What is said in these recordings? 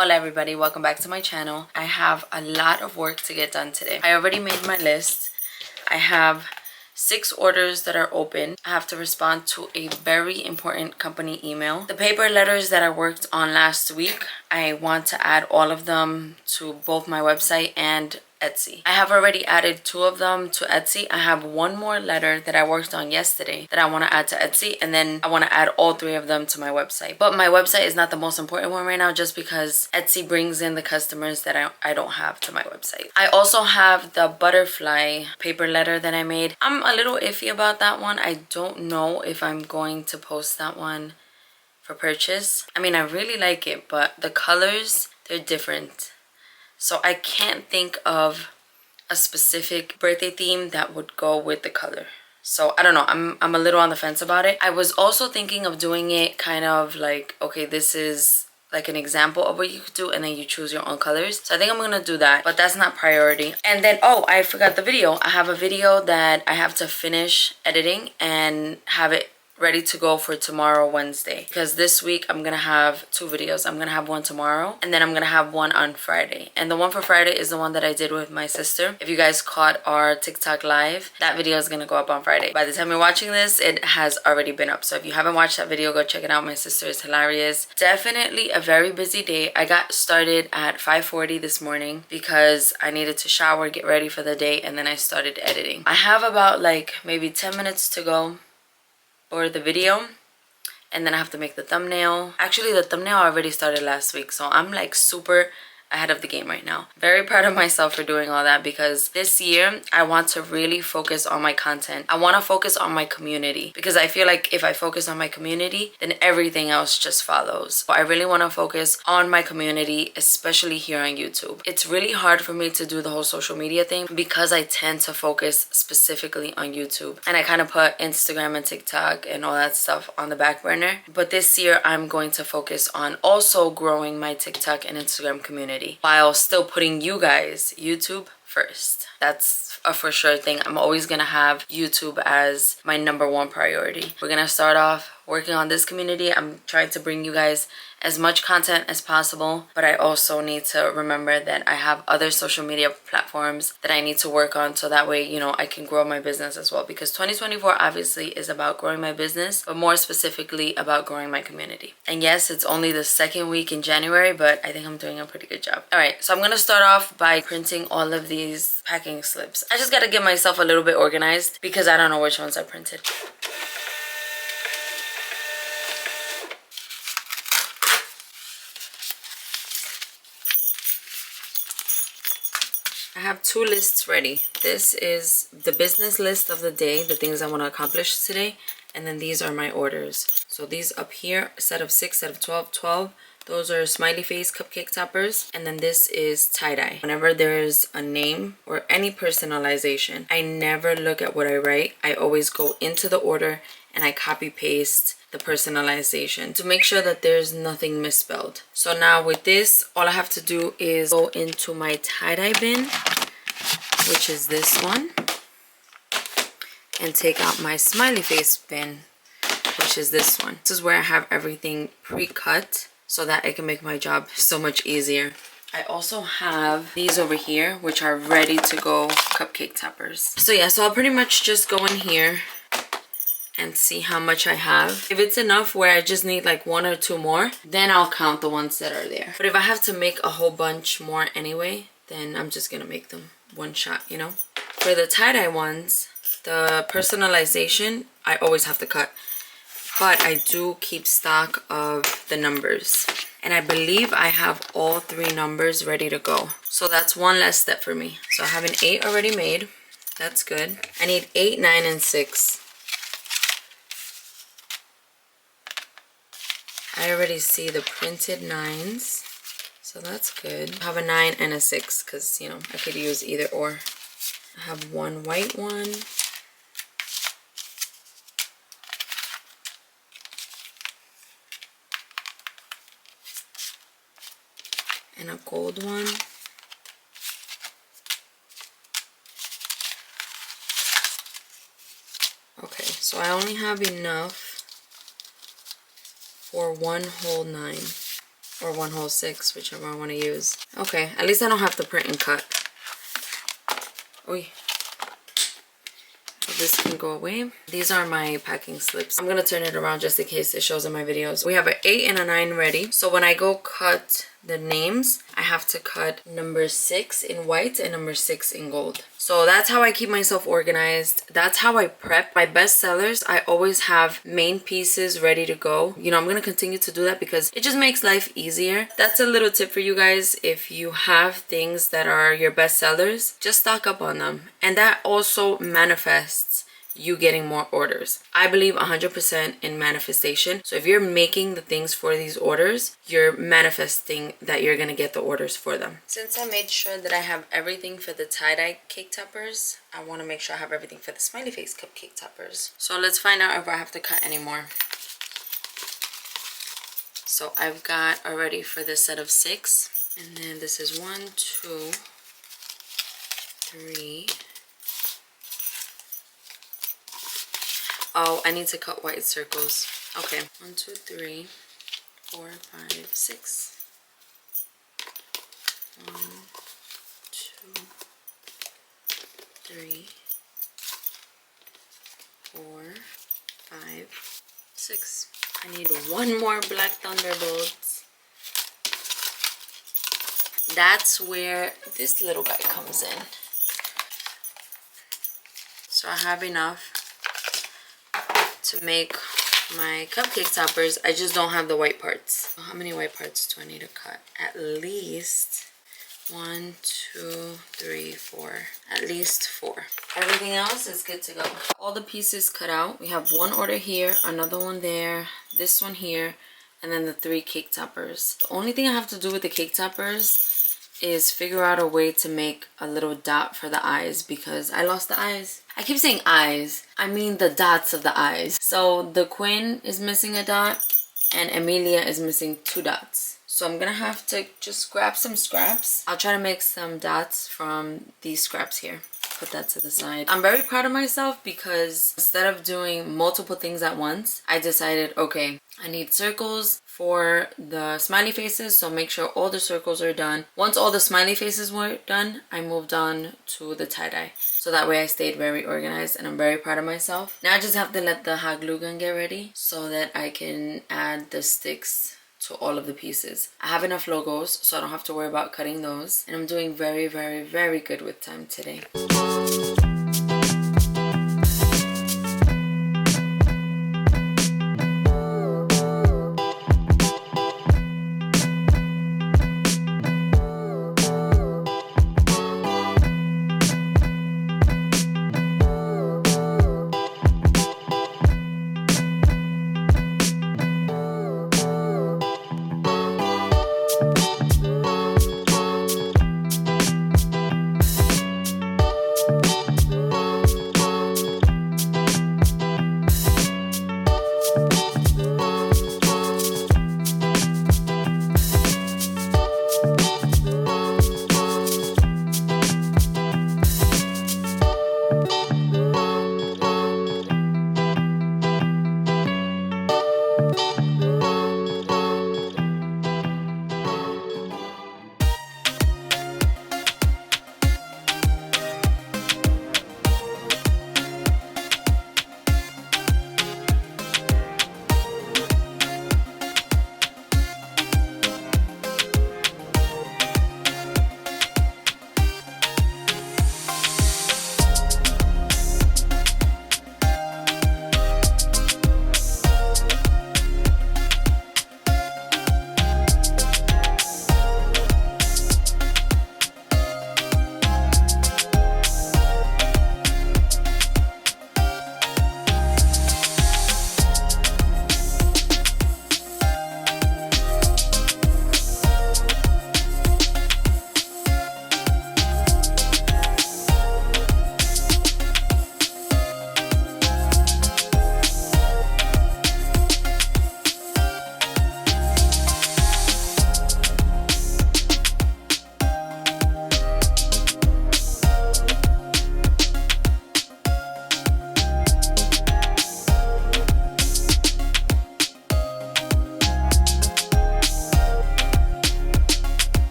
Hola everybody, welcome back to my channel. I have a lot of work to get done today. I already made my list. I have 6 orders that are open. I have to respond to a very important company email. The paper letters that I worked on last week, I want to add all of them to both my website and Etsy. I have already added 2 of them to Etsy. I have 1 more letter that I worked on yesterday that I want to add to Etsy, and then I want to add all 3 of them to my website. But my website is not the most important one right now, just because Etsy brings in the customers that I don't have to my website. I also have the butterfly paper letter that I made. I'm a little iffy about that one. I don't know if I'm going to post that one for purchase. I mean, I really like it, but the colors, they're different. So I can't think of a specific birthday theme that would go with the color. So I don't know, I'm a little on the fence about it. I was also thinking of doing it kind of like, okay, this is like an example of what you could do, and then you choose your own colors. So I think I'm gonna do that, but that's not priority. And then, oh, I forgot the video. I have a video that I have to finish editing and have it ready to go for tomorrow, Wednesday, because this week I'm gonna have 2 videos. I'm gonna have one tomorrow, and then I'm gonna have one on Friday. And the one for Friday is the one that I did with my sister. If you guys caught our TikTok live, that video is gonna go up on Friday. By the time you're watching this, it has already been up. So if you haven't watched that video, go check it out. My sister is hilarious. Definitely a very busy day. I got started at 5:40 this morning because I needed to shower, get ready for the day, and then I started editing. I have about like maybe 10 minutes to go for the video, and then I have to make the thumbnail. Actually, the thumbnail I already started last week, so I'm like super ahead of the game right now. Very proud of myself for doing all that, because this year I want to really focus on my content. I want to focus on my community, because I feel like if I focus on my community, then everything else just follows. I really want to focus on my community, especially here on YouTube. It's really hard for me to do the whole social media thing because I tend to focus specifically on YouTube, and I kind of put Instagram and TikTok and all that stuff on the back burner. But this year I'm going to focus on also growing my TikTok and Instagram community, while still putting you guys, YouTube, first. That's a for sure thing. I'm always gonna have YouTube as my #1 priority. We're gonna start off working on this community. I'm trying to bring you guys as much content as possible, but I also need to remember that I have other social media platforms that I need to work on, so that way, you know, I can grow my business as well, because 2024 obviously is about growing my business, but more specifically about growing my community. And yes, it's only the 2nd week in January, but I think I'm doing a pretty good job. All right, so I'm gonna start off by printing all of these packing slips. I just gotta get myself a little bit organized because I don't know which ones I printed. I have 2 lists ready. This is the business list of the day, the things I want to accomplish today, and then these are my orders. So these up here, a set of 6, set of 12, those are smiley face cupcake toppers, and then this is tie-dye. Whenever there's a name or any personalization, I never look at what I write. I always go into the order and I copy paste the personalization to make sure that there's nothing misspelled. So now with this, all I have to do is go into my tie-dye bin, which is this one, and take out my smiley face bin, which is this one. This is where I have everything pre-cut so that I can make my job so much easier. I also have these over here, which are ready to go cupcake toppers. So yeah, so I'll pretty much just go in here and see how much I have. If it's enough where I just need like 1 or 2 more, then I'll count the ones that are there. But if I have to make a whole bunch more anyway, then I'm just gonna make them one shot, you know? For the tie-dye ones, the personalization, I always have to cut. But I do keep stock of the numbers. And I believe I have all 3 numbers ready to go. So that's one less step for me. So I have an 8 already made. That's good. I need 8, 9, and 6. I already see the printed 9s. So that's good. I have a 9 and a 6 because, you know, I could use either or. I have one white one. And a gold one. Okay, so I only have enough for 1 whole 9 or 1 whole 6, whichever I want to use. Okay, at least I don't have to print and cut. Oy. So this can go away. These are my packing slips. I'm gonna turn it around just in case it shows in my videos. We have an 8 and a 9 ready. So when I go cut the names, I have to cut number 6 in white and number 6 in gold. So that's how I keep myself organized. That's how I prep my best sellers. I always have main pieces ready to go. You know, I'm gonna continue to do that because it just makes life easier. That's a little tip for you guys. If you have things that are your best sellers, just stock up on them. And that also manifests you getting more orders. I believe 100% in manifestation. So if you're making the things for these orders, you're manifesting that you're gonna get the orders for them. Since I made sure that I have everything for the tie-dye cake toppers, I wanna make sure I have everything for the smiley face cupcake toppers. So let's find out if I have to cut any more. So I've got already for this set of 6. And then this is 1, 2, 3. Oh, I need to cut white circles. Okay. 1, 2, 3, 4, 5, 6. 1, 2, 3, 4, 5, 6. I need 1 more black thunderbolts. That's where this little guy comes in. So I have enough to make my cupcake toppers. I just don't have the white parts. How many white parts do I need to cut? At least 1, 2, 3, 4. At least 4. Everything else is good to go. All the pieces cut out. We have 1 order here, another one there, this one here, and then the 3 cake toppers. The only thing I have to do with the cake toppers is figure out a way to make a little dot for the eyes because I lost the eyes. I keep saying eyes. I mean the dots of the eyes. So the Quinn is missing a dot and Amelia is missing 2 dots. So I'm gonna have to just grab some scraps. I'll try to make some dots from these scraps here. Put that to the side. I'm very proud of myself because instead of doing multiple things at once, I decided, okay, I need circles for the smiley faces, so make sure all the circles are done. Once all the smiley faces were done, I moved on to the tie-dye. So that way I stayed very organized and I'm very proud of myself. Now I just have to let the hot glue gun get ready so that I can add the sticks to all of the pieces. I have enough logos, so I don't have to worry about cutting those. And I'm doing very, very, very good with time today.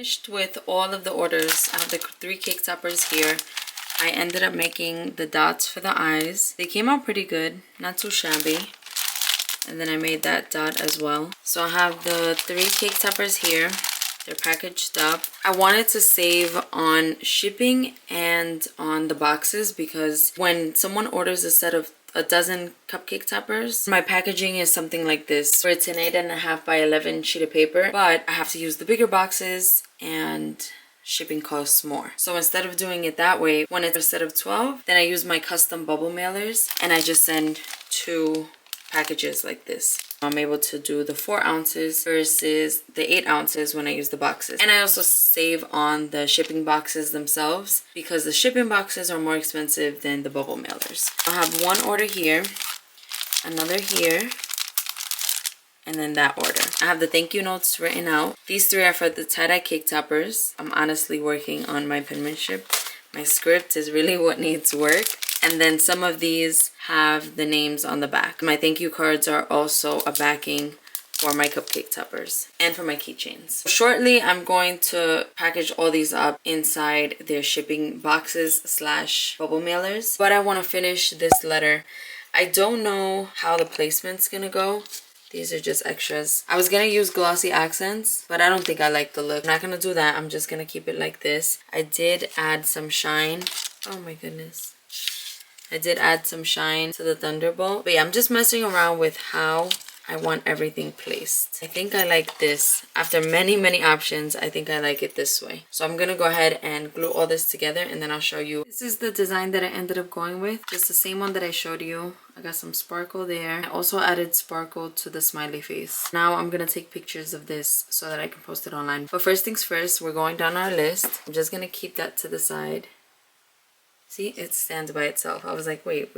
finished with all of the orders. I have the 3 cake toppers here. I ended up making the dots for the eyes. They came out pretty good, not too shabby. And then I made that dot as well. So I have the 3 cake toppers here. They're packaged up. I wanted to save on shipping and on the boxes because when someone orders a set of a dozen cupcake toppers, my packaging is something like this, where it's an 8.5 by 11 sheet of paper, but I have to use the bigger boxes and shipping costs more. So instead of doing it that way, when it's a set of 12, then I use my custom bubble mailers and I just send 2 packages like this. I'm able to do the 4 ounces versus the 8 ounces when I use the boxes. And I also save on the shipping boxes themselves because the shipping boxes are more expensive than the bubble mailers. I have one order here, another here, and then that order. I have the thank you notes written out. These 3 are for the tie-dye cake toppers. I'm honestly working on my penmanship. My script is really what needs work. And then some of these have the names on the back. My thank you cards are also a backing for my cupcake toppers and for my keychains. Shortly, I'm going to package all these up inside their shipping boxes / bubble mailers. But I want to finish this letter. I don't know how the placement's gonna go. These are just extras. I was gonna use glossy accents, but I don't think I like the look. I'm not gonna do that. I'm just gonna keep it like this. I did add some shine. Oh my goodness. I did add some shine to the Thunderbolt. But yeah, I'm just messing around with how I want everything placed. I think I like this. After many options, I think I like it this way. So I'm gonna go ahead and glue all this together and then I'll show you. This is the design that I ended up going with. Just the same one that I showed you. I got some sparkle there. I also added sparkle to the smiley face. Now I'm gonna take pictures of this so that I can post it online. But first things first, we're going down our list. I'm just gonna keep that to the side. See, it stands by itself. I was like, wait.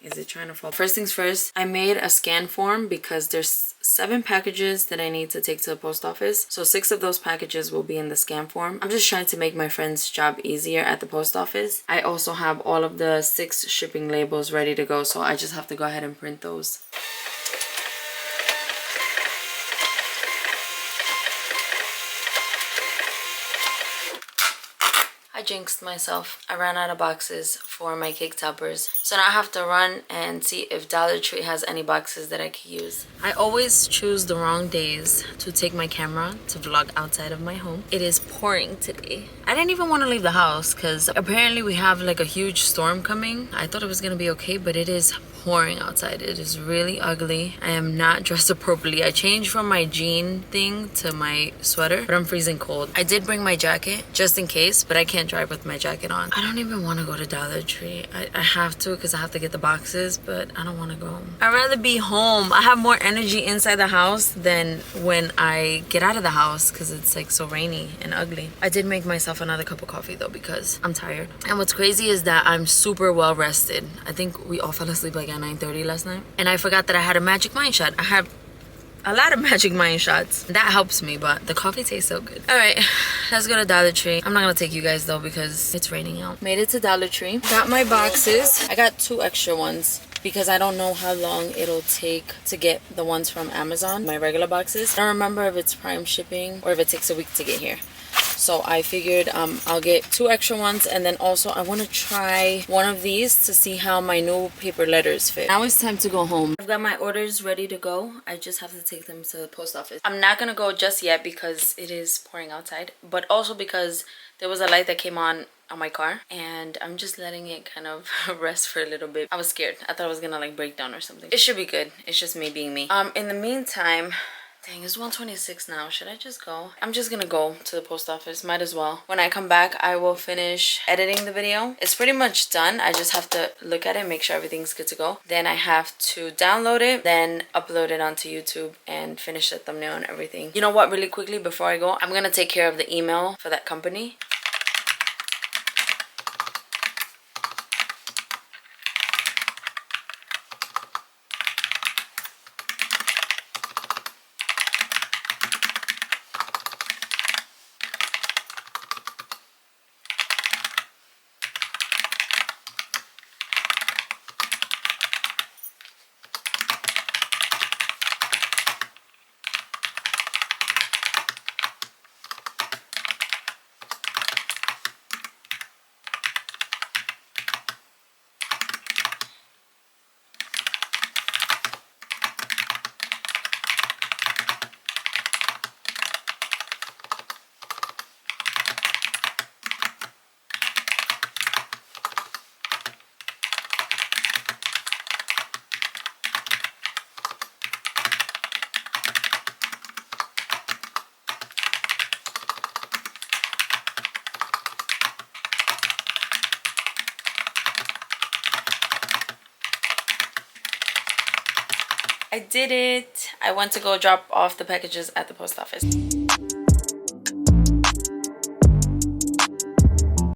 Is it trying to fall? First things first, I made a scan form because there's 7 packages that I need to take to the post office. So 6 of those packages will be in the scan form. I'm just trying to make my friend's job easier at the post office. I also have all of the 6 shipping labels ready to go. So I just have to go ahead and print those. I jinxed myself. I ran out of boxes for my cake toppers. So now I have to run and see if Dollar Tree has any boxes that I could use. I always choose the wrong days to take my camera to vlog outside of my home. It is pouring today. I didn't even want to leave the house because apparently we have like a huge storm coming. I thought it was gonna be okay, but it is pouring outside. It is really ugly. I am not dressed appropriately. I changed from my jean thing to my sweater, but I'm freezing cold. I did bring my jacket just in case, but I can't drive with my jacket on. I don't even want to go to Dollar Tree. I have to because I have to get the boxes, but I don't want to go. I'd rather be home. I have more energy inside the house than when I get out of the house because it's like so rainy and ugly. I did make myself another cup of coffee though because I'm tired. And what's crazy is that I'm super well rested. I think we all fell asleep like at 9:30 last night. And I forgot that I had a magic mind shot. I have a lot of magic mind shots. That helps me, but the coffee tastes so good. All right, let's go to Dollar Tree. I'm not gonna take you guys though because it's raining out. Made it to Dollar Tree. Got my boxes. I got 2 extra ones because I don't know how long it'll take to get the ones from Amazon, my regular boxes. I don't remember if it's Prime shipping or if it takes a week to get here. So I figured I'll get 2 extra ones, and then also I want to try one of these to see how my new paper letters fit. Now it's time to go home. I've got my orders ready to go. I just have to take them to the post office. I'm not gonna go just yet because it is pouring outside, but also because there was a light that came on my car and I'm just letting it kind of rest for a little bit. I was scared. I thought it was gonna like break down or something. It should be good. It's just me being me. In the meantime, dang, it's 1:26 now. Should I just go? I'm just gonna go to the post office. Might as well. When I come back, I will finish editing the video. It's pretty much done. I just have to look at it, make sure everything's good to go. Then I have to download it, then upload it onto YouTube and finish the thumbnail and everything. You know what? Really quickly before I go, I'm gonna take care of the email for that company. I did it. I went to go drop off the packages at the post office.